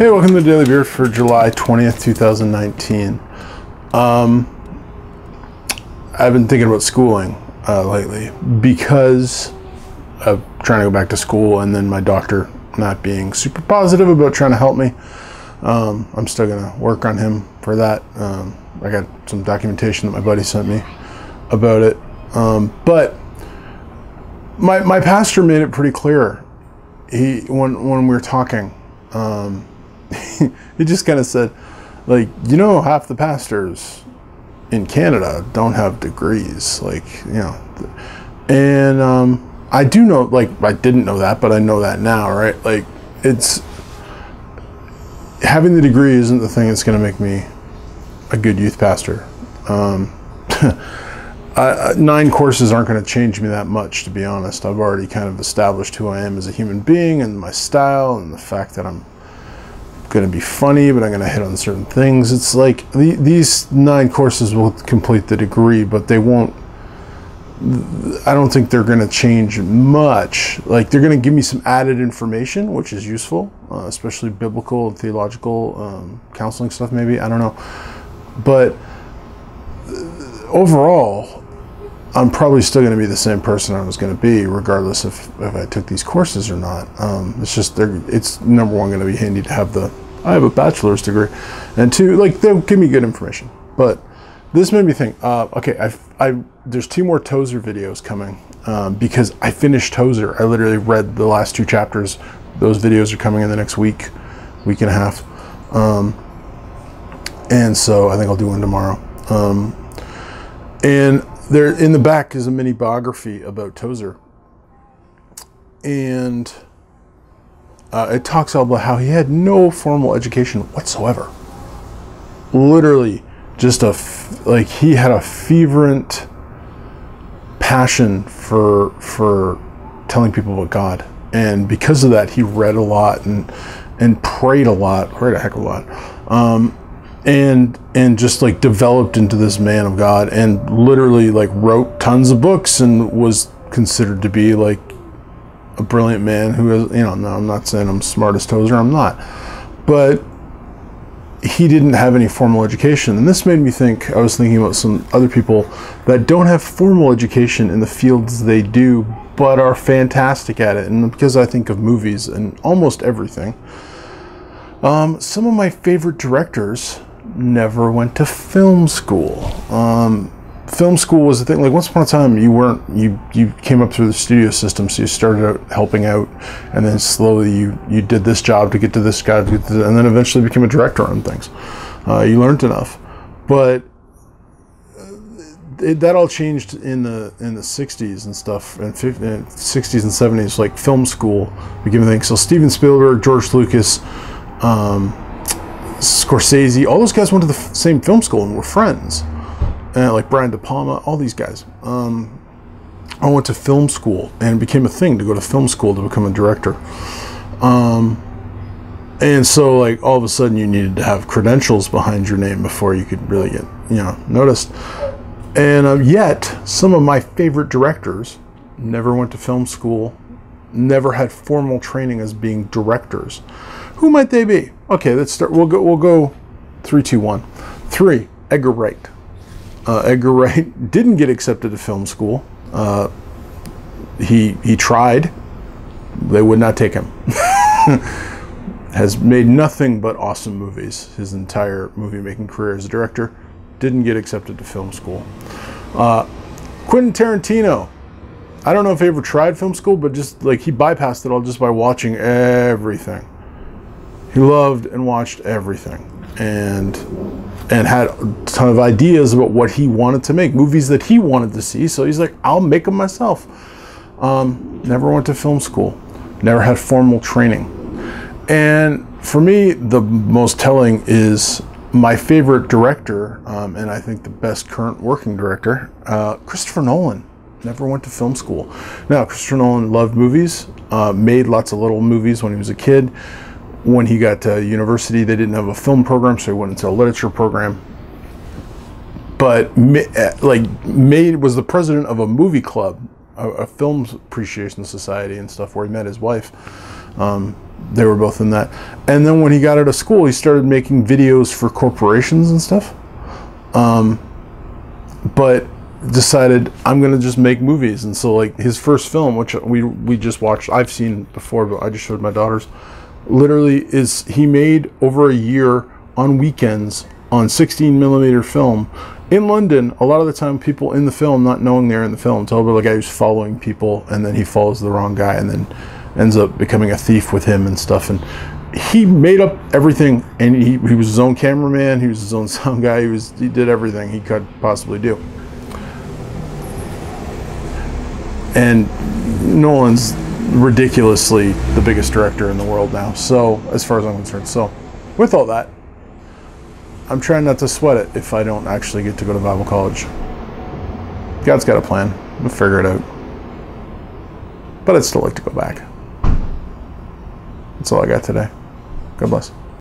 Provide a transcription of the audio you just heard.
Hey, welcome to Daily Beer for July 20th, 2019. I've been thinking about schooling lately because of trying to go back to school, and then my doctor not being super positive about trying to help me. I'm still going to work on him for that. I got some documentation that my buddy sent me about it. But my pastor made it pretty clear. When we were talking, he just kind of said, like, half the pastors in Canada don't have degrees, and I do know, I didn't know that, but I know that now, right? Like, it's having the degree isn't the thing that's going to make me a good youth pastor. 9 courses aren't going to change me that much, to be honest. I've already kind of established who I am as a human being and my style and the fact that I'm going to be funny, but I'm going to hit on certain things. It's like these 9 courses will complete the degree, but they won't. I don't think they're going to change much. Like, they're going to give me some added information, which is useful, especially biblical and theological counseling stuff, maybe. I don't know. But overall, I'm probably still going to be the same person I was going to be, regardless if I took these courses or not. It's just, it's number one going to be handy to have I have a bachelor's degree, and 2, they'll give me good information. But this made me think, okay, there's 2 more Tozer videos coming, because I finished Tozer. I literally read the last 2 chapters. Those videos are coming in the next week and a half. And so I think I'll do one tomorrow. And there in the back is a mini biography about Tozer. And it talks about how he had no formal education whatsoever. Literally, just he had a fervent passion for telling people about God. And because of that, he read a lot and prayed a lot, prayed a heck of a lot. And just developed into this man of God, and literally wrote tons of books and was considered to be a brilliant man who has, no, I'm not saying I'm smart as Tozer, I'm not, but he didn't have any formal education. And this made me think, I was thinking about some other people that don't have formal education in the fields they do, but are fantastic at it. And because I think of movies and almost everything, some of my favorite directors never went to film school. Film school was the thing. Once upon a time, you came up through the studio system, so you started out helping out, and then slowly you did this job to get to this guy, and then eventually became a director on things. You learned enough, but that all changed in the 60s and stuff, and 60s and 70s. Film school became a thing. So Steven Spielberg, George Lucas, Scorsese, all those guys went to the same film school and were friends. Brian De Palma, all these guys. I went to film school, and it became a thing to go to film school to become a director. And so all of a sudden you needed to have credentials behind your name before you could really get noticed. And yet some of my favorite directors never went to film school, never had formal training as being directors. Who might they be? Okay, let's start. We'll go 3, 2, 1. 3, Edgar Wright. Edgar Wright didn't get accepted to film school. He tried. They would not take him. Has made nothing but awesome movies his entire movie-making career as a director. Didn't get accepted to film school. Quentin Tarantino. I don't know if he ever tried film school, but just he bypassed it all just by watching everything. He loved and watched everything, and had a ton of ideas about what he wanted to make, movies that he wanted to see. So he's like, I'll make them myself. Never went to film school, never had formal training. And for me, the most telling is my favorite director, and I think the best current working director, Christopher Nolan. Never went to film school. Now, Christopher Nolan loved movies, made lots of little movies when he was a kid. When he got to university, they didn't have a film program, so he went into a literature program. But was the president of a movie club, a film appreciation society and stuff, where he met his wife. They were both in that. And then when he got out of school, he started making videos for corporations and stuff. But decided, I'm going to just make movies. And so like his first film, which we just watched, I've seen before, but I just showed my daughters, literally is he made over a year on weekends on 16 millimeter film in London. A lot of the time people in the film, not knowing they're in the film, tell about the guy who's following people, and then he follows the wrong guy and then ends up becoming a thief with him and stuff. And he made up everything, and he was his own cameraman, he was his own sound guy, he did everything he could possibly do. And Nolan's ridiculously the biggest director in the world now, so as far as I'm concerned. So with all that, I'm trying not to sweat it if I don't actually get to go to Bible college. God's got a plan. We'll figure it out. But I'd still like to go back. That's all I got today. God bless.